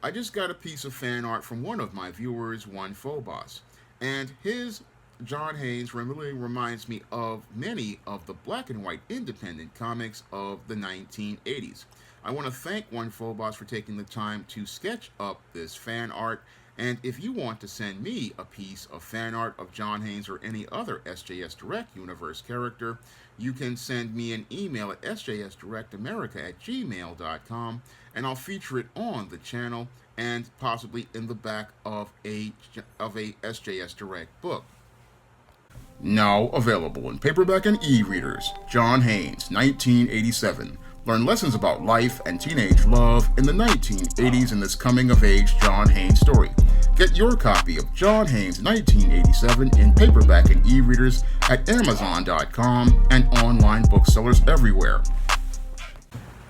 I just got a piece of fan art from one of my viewers, one Phobos, and his John Haynes really reminds me of many of the black and white independent comics of the 1980s. I want to thank one Phobos for taking the time to sketch up this fan art. And if you want to send me a piece of fan art of John Haynes or any other SJS Direct Universe character, you can send me an email at sjsdirectamerica@gmail.com, and I'll feature it on the channel and possibly in the back of a SJS Direct book. Now available in paperback and e-readers, John Haynes, 1987. Learn lessons about life and teenage love in the 1980s in this coming-of-age John Haynes story. Get your copy of John Haynes 1987 in paperback and e-readers at Amazon.com and online booksellers everywhere.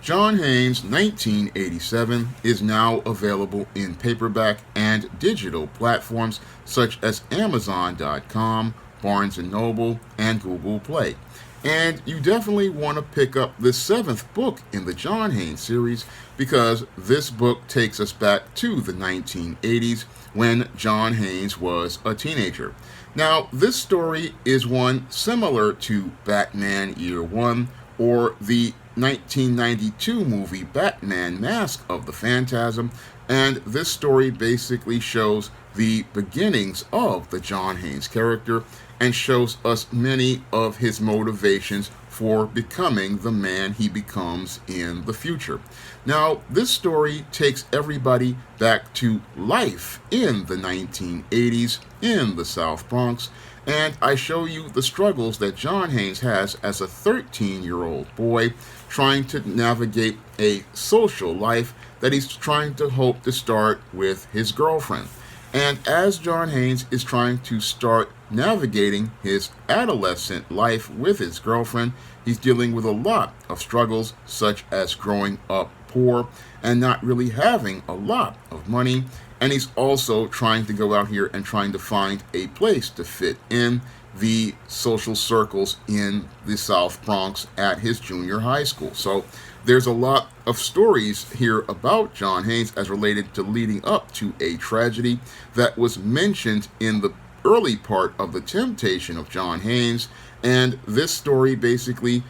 John Haynes 1987 is now available in paperback and digital platforms such as Amazon.com, Barnes & Noble, and Google Play. And you definitely want to pick up the seventh book in the John Haynes series because this book takes us back to the 1980s when John Haynes was a teenager. Now, this story is one similar to Batman Year One or the 1992 movie Batman Mask of the Phantasm, and this story basically shows the beginnings of the John Haynes character and shows us many of his motivations for becoming the man he becomes in the future. Now, this story takes everybody back to life in the 1980s in the South Bronx, and I show you the struggles that John Haynes has as a 13-year-old boy trying to navigate a social life that he's trying to hope to start with his girlfriend. And as John Haynes is trying to start navigating his adolescent life with his girlfriend, he's dealing with a lot of struggles, such as growing up poor and not really having a lot of money. And he's also trying to go out here and trying to find a place to fit in the social circles in the South Bronx at his junior high school. So there's a lot of stories here about John Haynes as related to leading up to a tragedy that was mentioned in the early part of the Temptation of John Haynes, and this story basically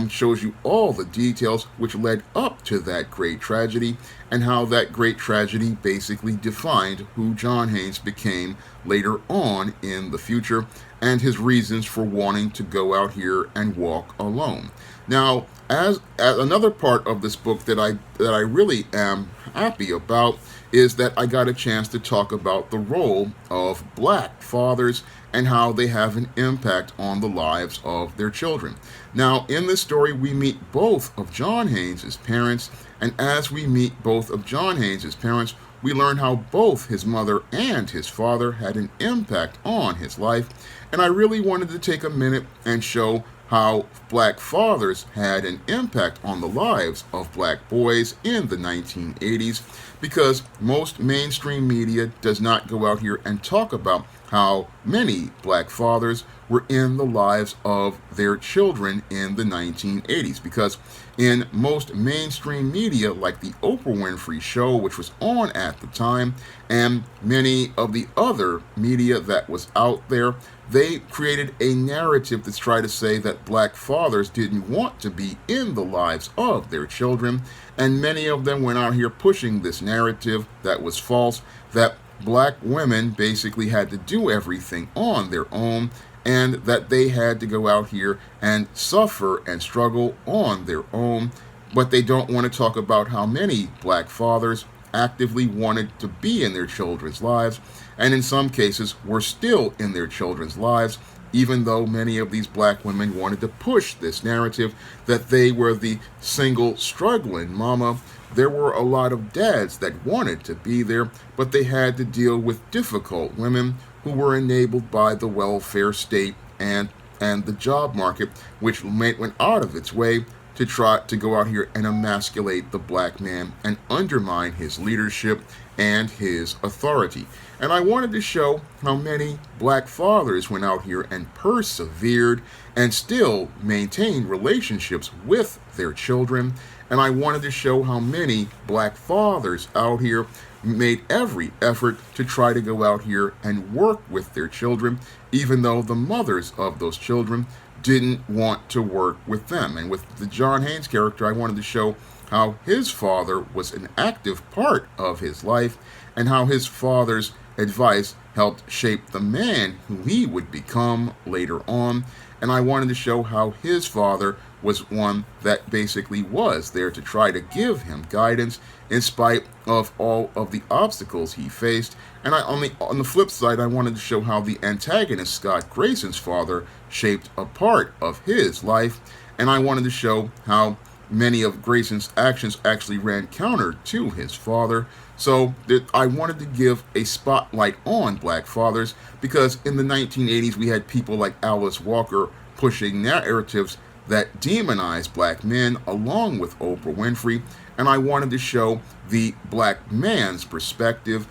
shows you all the details which led up to that great tragedy and how that great tragedy basically defined who John Haynes became later on in the future and his reasons for wanting to go out here and walk alone. Now, as another part of this book that I really am happy about is that I got a chance to talk about the role of black fathers and how they have an impact on the lives of their children. Now, in this story, we meet both of John Haynes' parents, and as we meet both of John Haynes' parents, we learn how both his mother and his father had an impact on his life, and I really wanted to take a minute and show how black fathers had an impact on the lives of black boys in the 1980s, because most mainstream media does not go out here and talk about how many black fathers were in the lives of their children in the 1980s. Because in most mainstream media, like the Oprah Winfrey Show, which was on at the time, and many of the other media that was out there, they created a narrative to try to say that black fathers didn't want to be in the lives of their children, and many of them went out here pushing this narrative that was false, that black women basically had to do everything on their own, and that they had to go out here and suffer and struggle on their own. But they don't want to talk about how many black fathers actively wanted to be in their children's lives, and in some cases were still in their children's lives, even though many of these black women wanted to push this narrative that they were the single struggling mama. There were a lot of dads that wanted to be there, but they had to deal with difficult women who were enabled by the welfare state and the job market, which went out of its way to try to go out here and emasculate the black man and undermine his leadership and his authority. And I wanted to show how many black fathers went out here and persevered and still maintained relationships with their children. And I wanted to show how many black fathers out here made every effort to try to go out here and work with their children, even though the mothers of those children didn't want to work with them. And with the John Haynes character, I wanted to show how his father was an active part of his life and how his father's advice helped shape the man who he would become later on. And I wanted to show how his father was one that basically was there to try to give him guidance in spite of all of the obstacles he faced. And on the flip side, I wanted to show how the antagonist, Scott Grayson's father, shaped a part of his life. And I wanted to show how many of Grayson's actions actually ran counter to his father. So I wanted to give a spotlight on black fathers because in the 1980s we had people like Alice Walker pushing narratives that demonized black men along with Oprah Winfrey, and I wanted to show the black man's perspective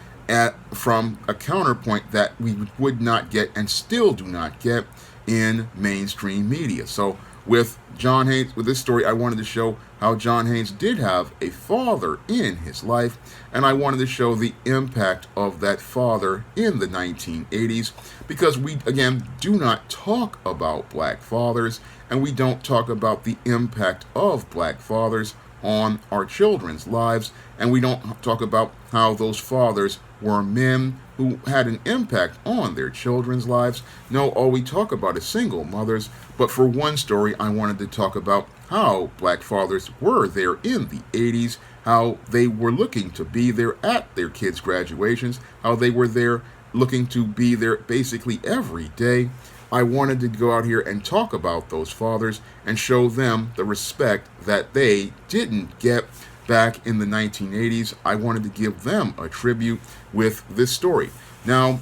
from a counterpoint that we would not get and still do not get in mainstream media. So with John Haynes, with this story, I wanted to show how John Haynes did have a father in his life, and I wanted to show the impact of that father in the 1980s, because we, again, do not talk about black fathers, and we don't talk about the impact of black fathers on our children's lives, and we don't talk about how those fathers were men who had an impact on their children's lives. No, all we talk about is single mothers. But for one story, I wanted to talk about how black fathers were there in the 80s, how they were looking to be there at their kids' graduations, how they were there looking to be there basically every day. I wanted to go out here and talk about those fathers and show them the respect that they didn't get back in the 1980s. I wanted to give them a tribute with this story. Now,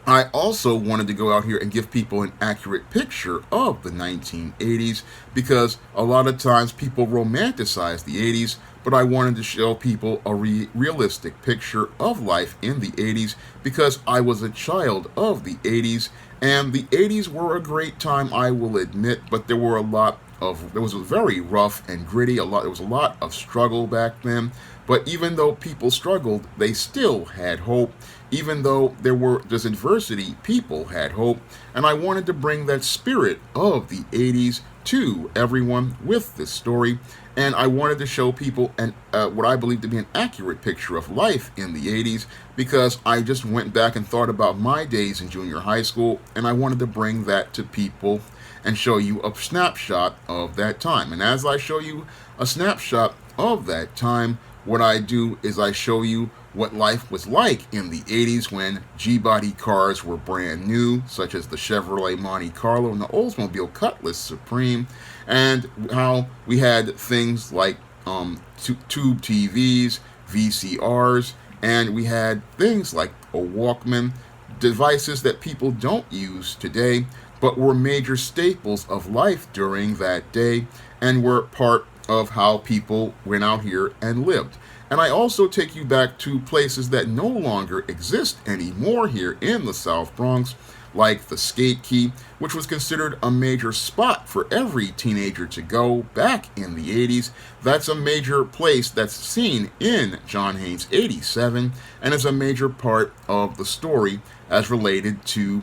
I also wanted to go out here and give people an accurate picture of the 1980s, because a lot of times people romanticize the 80s, but I wanted to show people a realistic picture of life in the 80s because I was a child of the 80s, and the 80s were a great time, I will admit, but there was a very rough and gritty, there was a lot of struggle back then. But even though people struggled, they still had hope. Even though there's adversity, people had hope. And I wanted to bring that spirit of the 80s to everyone with this story. And I wanted to show people what I believe to be an accurate picture of life in the 80s, because I just went back and thought about my days in junior high school, and I wanted to bring that to people and show you a snapshot of that time. And as I show you a snapshot of that time, what I do is I show you what life was like in the 80s when G-body cars were brand new, such as the Chevrolet Monte Carlo and the Oldsmobile Cutlass Supreme, and how we had things like tube TVs, VCRs, and we had things like a Walkman, devices that people don't use today, but were major staples of life during that day and were part of how people went out here and lived. And I also take you back to places that no longer exist anymore here in the South Bronx, like the Skate Key, which was considered a major spot for every teenager to go back in the 80s. That's a major place that's seen in John Haynes 87 and is a major part of the story as related to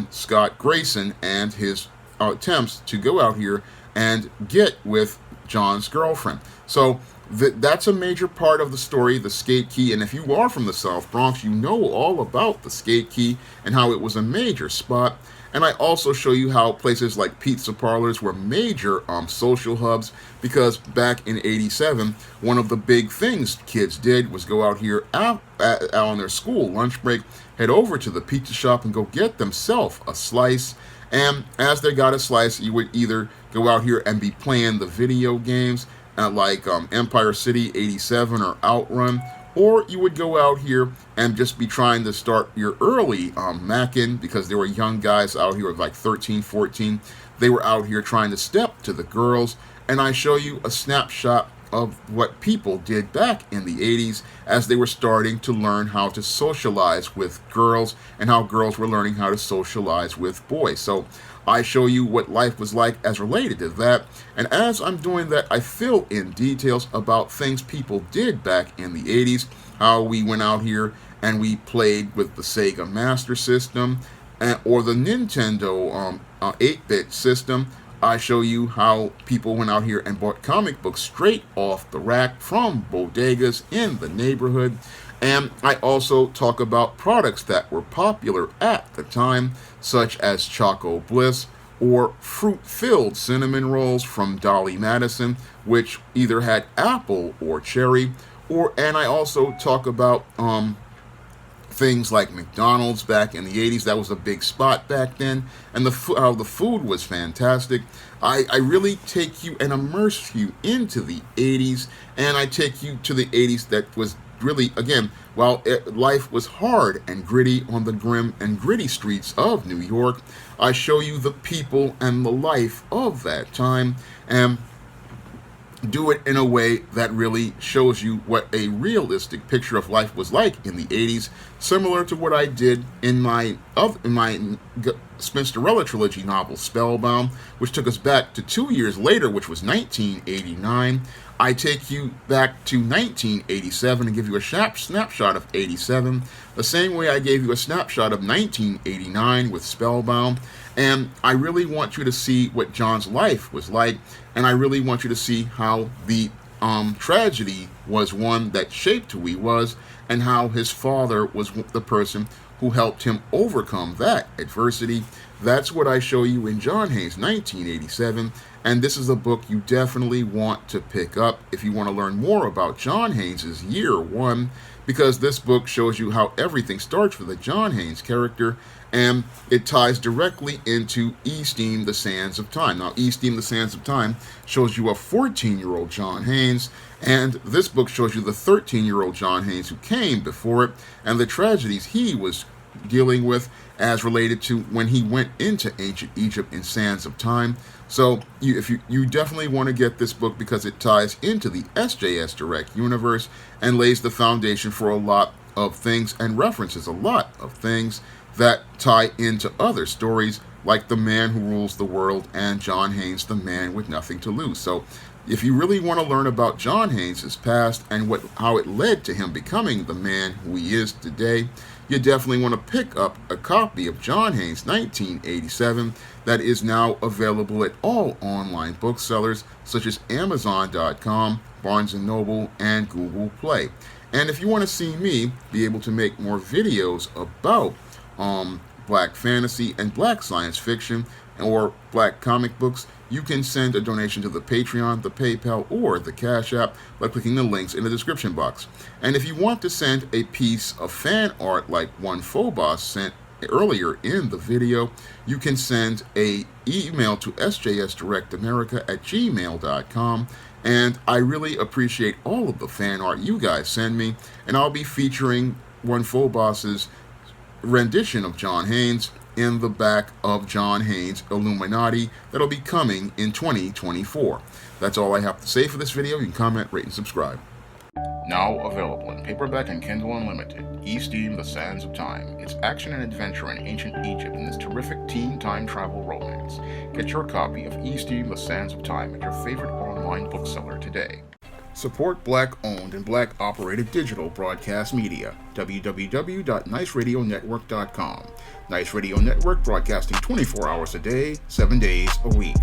Scott Grayson and his attempts to go out here and get with John's girlfriend. So that's a major part of the story, the Skate Key. And if you are from the South Bronx, you know all about the Skate Key and how it was a major spot. And I also show you how places like pizza parlors were major social hubs, because back in 87, one of the big things kids did was go out here out on their school lunch break, head over to the pizza shop and go get themselves a slice. And as they got a slice, you would either go out here and be playing the video games like Empire City 87 or Outrun, or you would go out here and just be trying to start your early macking, because there were young guys out here of like 13, 14. They were out here trying to step to the girls, and I show you a snapshot of what people did back in the 80s as they were starting to learn how to socialize with girls and how girls were learning how to socialize with boys. So I show you what life was like as related to that, and as I'm doing that, I fill in details about things people did back in the 80s, how we went out here and we played with the Sega Master System or the Nintendo 8-bit system. I show you how people went out here and bought comic books straight off the rack from bodegas in the neighborhood. And I also talk about products that were popular at the time, such as Choco Bliss or fruit-filled cinnamon rolls from Dolly Madison, which either had apple or cherry. And I also talk about things like McDonald's back in the 80s. That was a big spot back then, and how the food was fantastic. I really take you and immerse you into the 80s, and I take you to the 80s that was really, again, while life was hard and gritty on the grim and gritty streets of New York, I show you the people and the life of that time, and do it in a way that really shows you what a realistic picture of life was like in the 80s, similar to what I did in my Spinsterella trilogy novel, Spellbound, which took us back to 2 years later, which was 1989. I take you back to 1987 and give you a snapshot of 87, the same way I gave you a snapshot of 1989 with Spellbound. And I really want you to see what John's life was like, and I really want you to see how the tragedy was one that shaped who he was, and how his father was the person who helped him overcome that adversity. That's what I show you in John Haynes' 1987, and this is a book you definitely want to pick up if you want to learn more about John Haynes' year one, because this book shows you how everything starts for the John Haynes character, and it ties directly into E-Steam, The Sands of Time. Now, E-Steam, The Sands of Time shows you a 14-year-old John Haynes, and this book shows you the 13-year-old John Haynes who came before it, and the tragedies he was dealing with as related to when he went into ancient Egypt in Sands of Time. So you definitely want to get this book because it ties into the SJS Direct universe and lays the foundation for a lot of things and references a lot of things that tie into other stories like The Man Who Rules the World and John Haynes, the Man with Nothing to Lose. So if you really want to learn about John Haynes' past and how it led to him becoming the man who he is today, you definitely want to pick up a copy of John Haynes' 1987 that is now available at all online booksellers such as Amazon.com, Barnes & Noble, and Google Play. And if you want to see me be able to make more videos about black fantasy and black science fiction or black comic books, you can send a donation to the Patreon, the PayPal, or the Cash App by clicking the links in the description box. And if you want to send a piece of fan art like one Phobos sent earlier in the video, you can send an email to sjsdirectamerica@gmail.com. And I really appreciate all of the fan art you guys send me, and I'll be featuring one Phobos's rendition of John Haynes in the back of John Haynes' Illuminati that'll be coming in 2024. That's all I have to say for this video. You can comment, rate, and subscribe. Now available in paperback and Kindle Unlimited, E-Steam, The Sands of Time. It's action and adventure in ancient Egypt in this terrific teen time travel romance. Get your copy of E-Steam, The Sands of Time at your favorite online bookseller today. Support Black-owned and Black-operated digital broadcast media. www.niceradionetwork.com. Nice Radio Network, broadcasting 24 hours a day, 7 days a week.